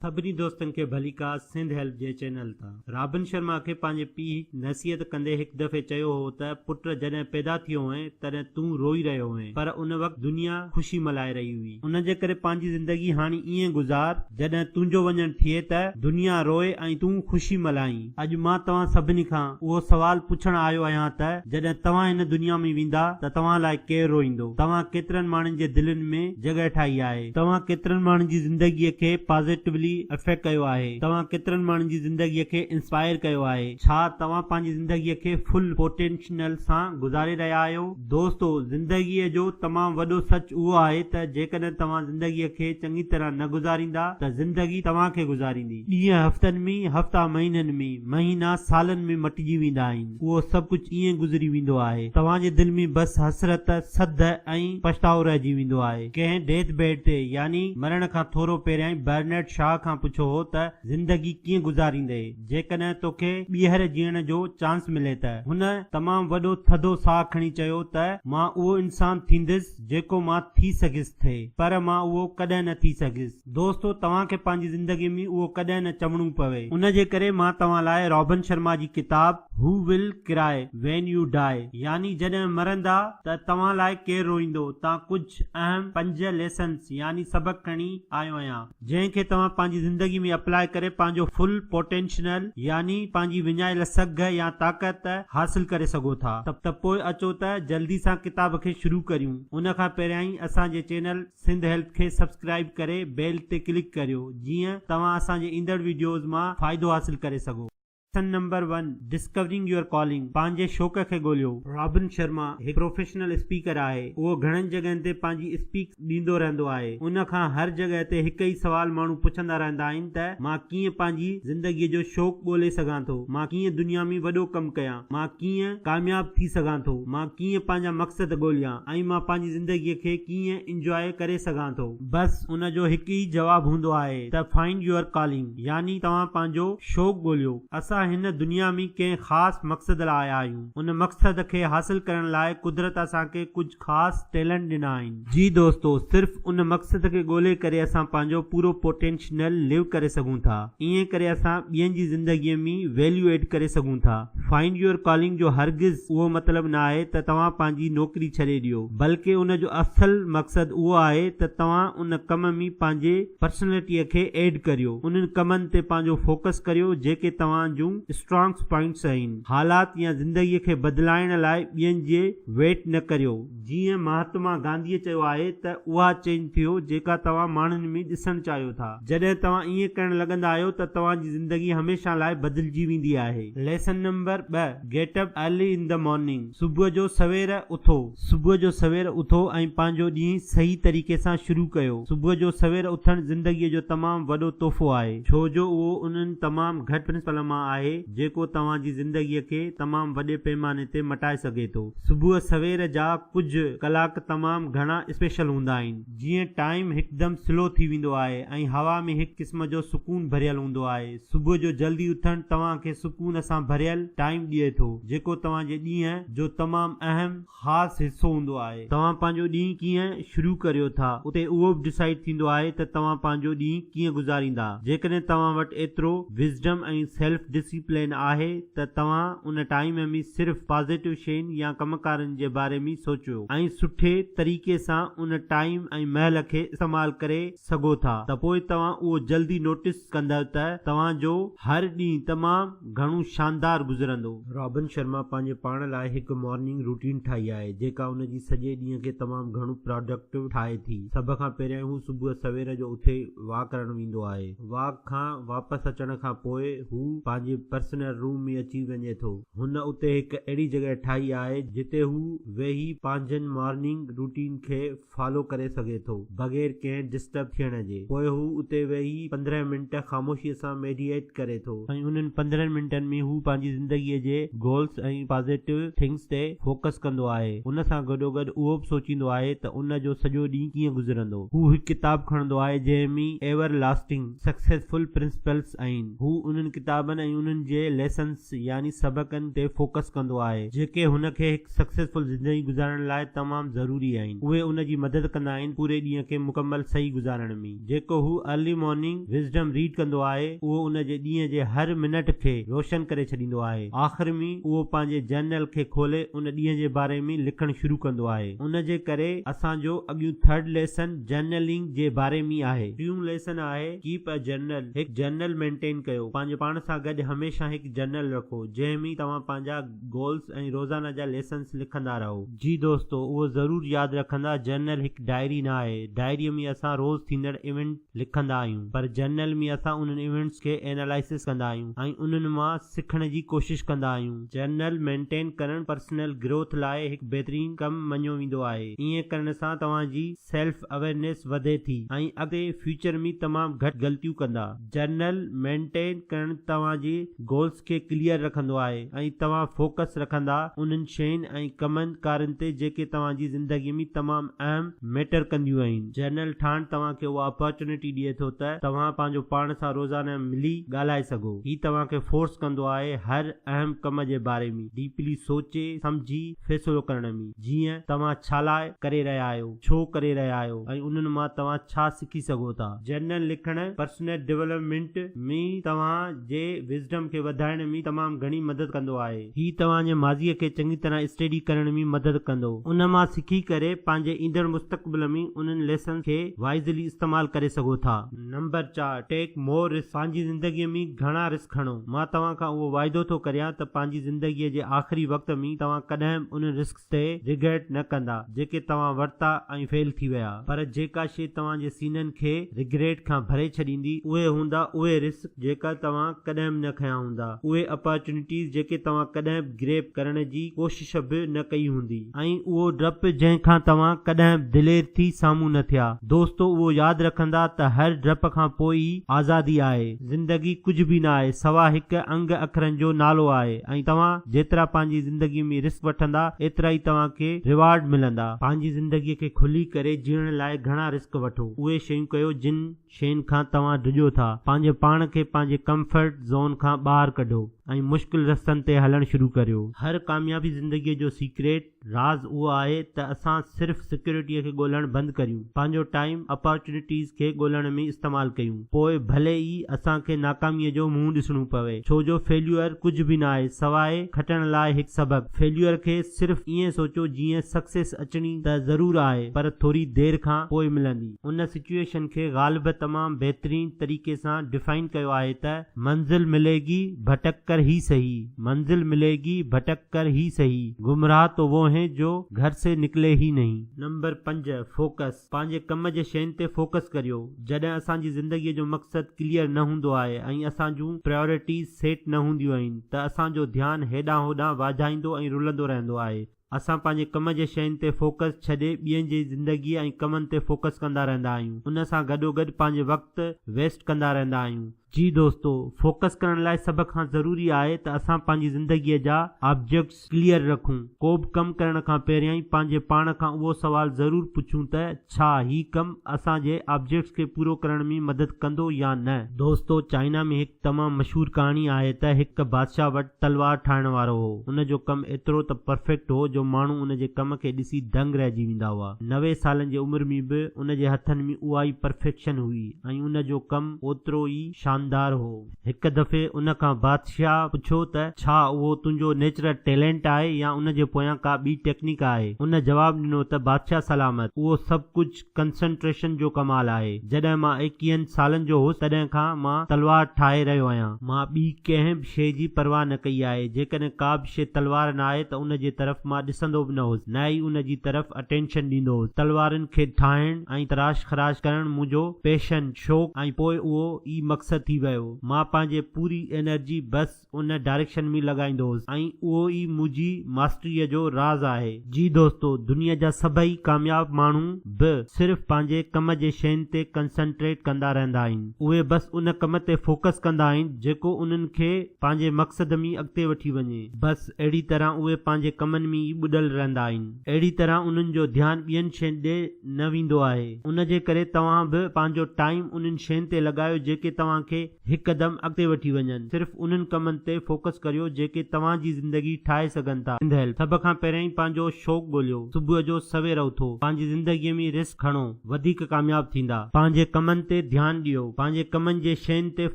सभिनी दोस्तन के भलीका सिंध हेल्प जे चैनल था। रॉबिन शर्मा के पांजे पी नसीहत कंदे एक दफे चयो हो त पुट जॾहिं पैदा थियो हुए तॾहिं तू रोई रहियो हुए, पर उन वक्त दुनिया खुशी मल्हाए रही हुई। उन जे करे पंहिंजी ज़िंदगी हाणे ईअं गुज़ार जॾहिं तुंहिंजो वञण थिए त दुनिया रोए ऐं तू खुशी मल्हाई। अॼु मां तव्हां सभिनी खां उहो सवाल पुछण आयो आहियां त जॾहिं तव्हां हिन दुनिया में वेंदा त तव्हां लाइ केरु रोईंदो? तव्हां केतिरनि माण्हुनि जे दिलनि में जॻह ठाही आहे? तव्हां केतिरनि माण्हुनि जी ज़िंदगीअ खे पॉज़िटिवली इफेक्ट कयो आहे? तव्हां केतिरनि माण्हुनि जी ज़िंदगीअ खे इंस्पायर कयो आहे? छा तव्हां पंहिंजी ज़िंदगीअ खे फुल पोटेंशियल सां गुज़ारे रहिया आहियो? दोस्तो, ज़िंदगीअ जो तमामु वॾो सच उहो आहे त जेकॾहिं तव्हां ज़िंदगीअ खे चङी तरह न गुज़ारींदा त ज़िंदगी तव्हां खे गुज़ारींदी। ॾींहं हफ़्तनि में, हफ़्ता महीननि में, महीना सालनि में मटिजी वेंदा आहिनि। उहो सभु कुझु ईअं गुज़री वेंदो आहे। तव्हांजे दिलि में बसि हसरत, सद ऐं पछतावो रहिजी वेंदो आहे। कंहिं डेथ बेड ते यानी मरण खां थोरो पहिरियां बर्नर्ड शॉ खां पुछो हो त ज़िंदगी कीअं गुज़ारींदे जेकॾहिं तोखे ॿीहर जीअण जो चांस मिले त? हुन तमामु वॾो थधो साह खणी चयो त मां उहो इंसान थींदुसि जेको मां थी सघिसि थे, पर मां उहो कॾहिं न थी सघिसि। दोस्तो, तव्हांखे पंहिंजी ज़िंदगी में उहो कॾहिं न चवणो पवे। उन जे करे मां तव्हां लाइ रॉबिन शर्मा जी किताब who will cry when you die यानी जॾहिं मरंदा त तव्हां लाइ केरु रोईंदो तां कुझु अहम 5 लेसन्स यानी सबक खणी आयो आहियां, जंहिंखे तव्हां पंहिंजी ज़िंदगी में अप्लाई करे पंहिंजो फुल पोटेंशियल यानी पंहिंजी विञायल सघ या ताक़त हासिल करे सघो था। त पोइ अचो त जल्दी सां किताब खे शुरू करियूं। उन खां पहिरियां ई असांजे चैनल सिंध हेल्प खे सब्सक्राइब करे बेल ते क्लिक करियो जीअं तव्हां असांजे ईंदड़ वीडियोज़ मां फ़ाइदो हासिल करे सघो। Lesson number 1, discovering your calling. पंहिंजे शौक़ खे ॻोल्हियो। रॉबिन शर्मा हिकु प्रोफेशनल स्पीकर आहे। उहो घणनि जॻहनि ते पंहिंजी स्पीच ॾींदो रहंदो आहे। उन खां हर जॻह ते हिकु ई सवाल माण्हू पुछंदा रहंदा आहिनि त मां कीअं पंहिंजी ज़िंदगीअ जो शौक़ ॻोल्हे सघां थो? मां कीअं दुनिया में वॾो कमु कयां? मां कीअं कामयाब थी सघां थो? मां कीअं पंहिंजा मक़सद ॻोल्हियां ऐं मां पंहिंजी ज़िंदगीअ खे कीअं इंजॉय करे सघां थो? बस उन जो हिकु ई जवाबु हूंदो आहे त फाइंड योर कॉलिंग यानी तव्हां पंहिंजो शौक़ ॻोल्हियो। असां हिन दुनिया में कंहिं ख़ासि मक़सद लाइ आया आहियूं। उन मक़सद खे हासिल करण लाइ कुदरत असांखे कुझु ख़ासि टैलेंट ॾिना आहिनि। जी दोस्तो, सिर्फ़ उन मक़सद खे ॻोल्हे करे असां पंहिंजो पूरो पोटेंशियल लिव करे सघूं था। ईअं करे असां ॿियनि जी ज़िंदगीअ में वैल्यू एड करे सघूं था। फाइंड योर कॉलिंग जो हरगिज़ उहो मतिलबु न आहे त तव्हां पंहिंजी नौकरी छॾे ॾियो, बल्कि उन जो असल मक़सदु उहो आहे त तव्हां उन कम में पंहिंजे पर्सनैलिटीअ खे एड करियो। उन्हनि कमनि ते पंहिंजो फोकस करियो जेके तव्हां जूं स्ट्रॉन्ग पॉइंट्स आहिनि। हालात या ज़िंदगीअ खे बदिलाइण लाइ ॿियनि जे वेट न करियो। जीअं महात्मा गांधीअ चयो आहे त उहा चेंज थियो जेका तव्हां माण्हुनि में ॾिसणु चाहियो था। जॾहिं तव्हां ईअं करण लॻंदा आहियो त तव्हांजी ज़िंदगी हमेशह लाइ बदिलजी वेंदी आहे। Lesson number 2, get up early in the morning. सुबुह जो सवेर उथो। सुबुह जो सवेर उथो ऐं पंहिंजो ॾींहुं सही तरीक़े सां शुरू कयो। सुबुह जो सवेर उथणु ज़िंदगीअ जो तमामु वॾो तोहफ़ो आहे, छो जो उहो उन्हनि तमामु घटि प्रिंसिपल मां आहे जेको तव्हांजी ज़िंदगीअ खे तमामु वॾे पैमाने ते मटाए सघे थो। सुबुह सवेर जा कुझु कलाक तमामु घणा स्पेशल हूंदा आहिनि। जीअं टाइम हिकदमि स्लो थी वेंदो आहे ऐं हवा में हिकु क़िस्म जो सुकून भरियल हूंदो आहे। सुबुह जो जल्दी उथणु तव्हांखे सुकून सां भरियल टाइम ॾिए थो जेको तव्हांजे ॾींहं जो तमामु अहम ख़ासि हिसो हूंदो आहे। तव्हां पंहिंजो ॾींहुं कीअं शुरू करियो था उते उहो बि डिसाइड थींदो आहे त तव्हां पंहिंजो ॾींहुं कीअं गुज़ारींदा। जेकॾहिं तव्हां वटि एतिरो विज़डम ऐं सेल्फ डिसिप्लिन आहे त तव्हां उन टाइम में सिर्फ़ पॉज़िटिव शयुनि या कमकारनि जे बारे में सोचियो ऐं सुठे तरीक़े सां उन टाइम ऐं महल खे इस्तेमालु करे सघो था। त पोइ तव्हां उहो जल्दी नोटिस कंदव त तव्हांजो हर ॾींहुं तमामु घणो शानदार गुज़रंदो। रॉबिन शर्मा पंहिंजे पाण लाइ हिकु मॉर्निंग रूटीन ठाही आहे जेका उनजी सॼे ॾींहं खे तमामु घणो प्रोडक्टिव ठाहे थी। सभ खां पहिरियों हू सुबुह सवेर जो उथे वॉक करणु वेंदो आहे। वॉक खां वापसि अचण खां पोइ हू पंहिंजे पर्सनल रूम में अची वञे थो। हुन उते हिकु अहिड़ी जॻह ठाही आहे जिते हू वेही पंहिंजनि मॉर्निंग रूटीन खे फॉलो करे सघे थो बग़ैर कंहिं डिस्टर्ब थियण जे। पोइ हू उते वेही 15 मिंट ख़ामोशीअ सां मेडिटेट करे थो ऐं उन्हनि 15 मिंटनि में हू पंहिंजी ज़िंदगीअ ज़िंदगीअ जे गोल्स ऐं पॉज़िटिव थिंग्स ते फोकस कंदो आहे। उन सां गॾोगॾु उहो बि सोचींदो आहे त उन जो सॼो ॾींहुं कीअं गुज़रंदो। हू हिकु किताब खणंदो आहे जंहिं में एवर लास्टिंग सक्सेसफुल प्रिंसिपल्स आहिनि। हू उन्हनि किताबनि ऐं उन्हनि जे लेसन्स यानी सबकनि ते फोकस कंदो आहे जेके हुनखे हिकु सक्सेसफुल ज़िंदगी गुज़ारण लाइ तमामु ज़रूरी आहिनि। उहे उन जी मदद कंदा आहिनि पूरे ॾींहं खे मुकमल सही गुज़ारण में। जेको हू अर्ली मॉर्निंग विज़डम रीड कंदो आहे उहो उन जे ॾींहं जे हर मिनट खे रोशन करे छॾींदो आहे। आख़िर में उहो पंहिंजे जर्नल खे खोले उन ॾींहं जे बारे में लिखणु शुरू कंदो आहे। उन जे करे असांजो अॻियूं थर्ड लेसन जर्नलिंग जे बारे में आहे। टियों लेसन आहे कीप अ जर्नल। हिकु जर्नल मेंटेन कयो। पंहिंजे पाण सां गॾु हमेशा हिकु जर्नल रखो जंहिं में तव्हां पंहिंजा गोल्स ऐं रोज़ाना जा लेसन्स लिखंदा रहो। जी दोस्तो, उहो ज़रूर यादि रखंदा जर्नल हिकु डायरी न आहे। डायरीअ में असां रोज़ थींदड़ इवेंट लिखंदा आहियूं, पर जर्नल में असां उन्हनि इवेंट्स खे एनालाइसिस कंदा आहियूं ऐं उन्हनि मां सिखण जी कोशिश कंदा आहियूं। जर्नल मेंटेन करणु पर्सनल ग्रोथ लाइ हिकु बहितरीन कमु मञियो वेंदो आहे। ईअं करण सां तव्हांजी सेल्फ अवेयरनेस वधे थी ऐं अॻिते फ्यूचर में तमामु घटि ग़लतियूं कंदा। जर्नल मेंटेन करणु तव्हांजे गोल्स खे क्लियर रखंदो आहे ऐं तव्हां फोकस रखंदा उन्हनि शयुनि ऐं कमनि कारनि ते जेके तव्हांजी ज़िंदगी में तमामु अहम मैटर कंदियूं आहिनि। जर्नल ठाहिण तव्हांखे उहा अपॉर्चुनिटी ॾिए थो त तव्हां पंहिंजो पाण सां रोज़ाना मिली ॻाल्हाए सघो। ही तव्हांखे फोर्स कंदो आहे हर अहम कम जे बारे में डीपली सोचे समझी फ़ैसिलो करण में। जीअं तव्हां छा लाइ करे रहिया आहियो, छो करे रहिया आहियो ऐं उन्हनि मां तव्हां छा सिखी सघो था। जर्नल लिखण पर्सनल डेवलपमेंट में तव्हां जे विज़डम खे वधाइण में तमामु घणी मदद कंदो आहे। ही तव्हांजे माज़ीअ खे चङी तरह स्टडी करण में मदद कंदो। उन मां सिखी करे पंहिंजे ईंदड़ मुस्तक़बिल में उन्हनि लेसन खे वाइज़ली इस्तेमालु करे सघो था। Number 4, take more risk. पंहिंजी ज़िंदगीअ में घणा रिस्क खणो। मां तव्हां खां उहो वाइदो थो करियां त पंहिंजी ज़िंदगीअ जे आख़िरी वक़्त में तव्हां कॾहिं उन रिस्क ते रिग्रेट न कंदा जेके तव्हां वरिता ऐं फेल थी विया। पर जेका शइ तव्हांजे सीननि खे रिग्रेट खां भरे छॾींदी उहे हूंदा उहे रिस्क जेका तव्हां कॾहिं न खया हूंदा। उहे अपॉर्चुनिटीज़ जेके तव्हां कॾहिं ग्रैब करण जी कोशिश बि न कई हूंदी ऐं उहो डपु जंहिंखां तव्हां कॾहिं दिलेर थी साम्हूं न थिया। दोस्तो, उहो यादि रखंदा त हर डप खां पोइ ई आज़ादी आहे। ज़िंदगी कुझु बि न आहे सवाइ हिकु अंग अखरनि जो नालो आहे ऐं तव्हां जेतिरा पंहिंजी ज़िंदगी में रिस्क वठंदा एतिरा ई तव्हांखे रिवार्ड मिलंदा। पंहिंजी ज़िंदगीअ खे खुली करे जीअण लाइ घणा रिस्क वठो। उहे शयूं कयो जिन शयुनि खां तव्हां डिॼो था। पंहिंजे पाण खे पंहिंजे कंफर्ट ज़ोन खां ॿाहिरि कढो ऐं मुश्किल रस्तनि ते हलणु शुरू करियो। हर कामयाबी ज़िंदगीअ जो सीक्रेट राज़ उहो आहे त असां सिर्फ़ सिक्योरिटीअ खे ॻोल्हणु बंदि करियूं, पंहिंजो टाइम अपॉर्चुनिटीज़ खे ॻोल्हण में इस्तेमालु कयूं। पोइ भले ई असांखे नाकामीअ जो मुंहुं ॾिसणो पवे, छो जो फेल्यूअर कुझु बि न आहे सवाइ खटण लाइ हिकु सबक़। फेल्यूअर खे सिर्फ़ ईअं सोचो जीअं सक्सेस अचणी त ज़रूर आहे पर थोरी देरि खां पोइ मिलंदी। उन सिचुएशन खे ग़ालिब तमामु बहितरीन तरीक़े सां डिफाइन कयो आहे त मंज़िल मिलेगी भटक कर ही सही, मंजिल मिलेगी भटक कर ही सही, गुमराह तो वो हैं जो घर से निकले ही नहीं। Number 5, focus. पंहिंजे कम जे शयुनि ते फोकस करियो। जॾहिं असांजी ज़िंदगीअ जो मक़सदु क्लियर न हूंदो आहे ऐं असांजूं प्रायोरिटीज़ सेट न हूंदियूं आहिनि त असांजो ध्यानु हेॾां होॾां वाधाईंदो ऐं रुलंदो रहंदो आहे। असां पंहिंजे कम जे शयुनि ते फोकस छॾे ॿियनि जी ज़िंदगी ऐं कमनि ते फोकस कंदा रहंदा आहियूं। उन सां गॾोगॾु पंहिंजे वक़्तु वेस्ट कंदा रहंदा आहियूं। जी दोस्तो, फोकस करण लाइ सभ खां ज़रूरी आहे त असां पंहिंजी ज़िंदगीअ जा ऑब्जेक्ट्स क्लियर रखूं। को बि कमु करण खां पहिरियां ई पंहिंजे पाण खां उहो सवाल ज़रूर पुछूं त छा ही कमु असांजे ऑब्जेक्ट्स खे पूरो करण में मदद कंदो या न। दोस्तो, चाइना में हिकु तमामु मशहूर कहाणी आहे त हिकु बादशाह वटि तलवार ठाहिण वारो हो। उन जो कमु एतिरो त परफेक्ट हो जो माण्हू उन जे कम खे ॾिसी दंग रहिजी वेंदा हुआ। 90 सालनि जी उमिरि में बि उन जे हथनि में उहा ई परफेक्शन हुई ऐं उन जो कमु ओतिरो ई शानदार हो। हिकु दफ़े उन खां बादशाह पुछो त छा उहो तुंहिंजो नेचुरल टैलेंट आहे या उन जे पोयां का ॿी टेक्निक आहे। उन जवाबु ॾिनो त बादशाह सलामत, उहो सभु कुझु कंसंट्रेशन जो कमाल आहे। जॾहिं मां 21 सालनि जो हुउसि तॾहिं खां मां तलवार ठाहे रहियो आहियां। मां ॿी कंहिं बि शइ जी परवाह न कई आहे। जेकॾहिं का बि शइ तलवार न आहे त उन जे तरफ़ मां ॾिसंदो बि न हुउसि, न ई उन जी तरफ़ अटेंशन ॾींदो हुउसि। तलवारनि खे ठाहिण ऐं तराश खराश करण मुंहिंजो पैशन शौक़ु ऐं पोइ उहो ई मक़सदु थी वियो। मां पंहिंजे पूरी एनर्जी बस उन डायरेक्शन में लॻाईंदो हुउसि ऐं उहो ई मुंहिंजी मास्टरीअ जो राज़ आहे। जी दोस्तो, दुनिया जा सभई कामयाब माण्हू बि सिर्फ़ पंहिंजे कम जे शयुनि ते कंसंट्रेट कंदा रहंदा आहिनि। उहे बस उन कम ते फोकस कंदा आहिनि जेको उन्हनि खे पंहिंजे मक़सद में अॻिते वठी वञे। बस अहिड़ी तरह उहे पंहिंजे कमनि में ई ॿुॾल रहंदा आहिनि। अहिड़ी तरह उन्हनि जो ध्यानु ॿियनि शयुनि ॾे न वेंदो आहे। उन जे करे तव्हां बि पंहिंजो टाइम उन्हनि शयुनि ते लॻायो जेके तव्हांखे हिकदमि अॻिते वठी वञनि। सिर्फ़ उन्हनि कमनि ते फोकस करियो जेके तव्हांजी ज़िंदगी ठाहे सघनि था। सभ खां पहिरियों पंहिंजो शौक़ु ॻोल्हियो। सुबुह जो सवेर उथो, पंहिंजी ज़िंदगीअ में रिस्क खणो, वधीक कामयाब थींदा। पंहिंजे कमनि ते ध्यानु ॾियो, पंहिंजे कमनि जे शयुनि ते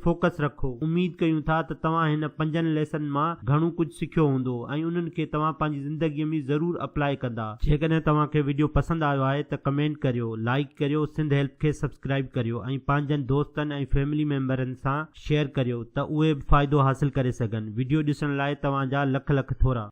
फोकस रखो। उमीद कयूं था त तव्हां हिन 5 लेसन मां घणो कुझु सिखियो हूंदो ऐं उन्हनि खे तव्हां पंहिंजी ज़िंदगीअ में ज़रूर अप्लाई कंदा। जेकॾहिं तव्हांखे वीडियो पसंदि आयो आहे त कमेंट करियो, लाइक करियो, सिंध हेल्प खे सब्सक्राइब करियो ऐं पंहिंजनि दोस्तनि ऐं फैमिली मेंबरनि सां शेयर करियो त उहे बि फ़ाइदो हासिल करे सघनि। वीडियो ॾिसण लाइ तव्हांजा लख लख थोरा।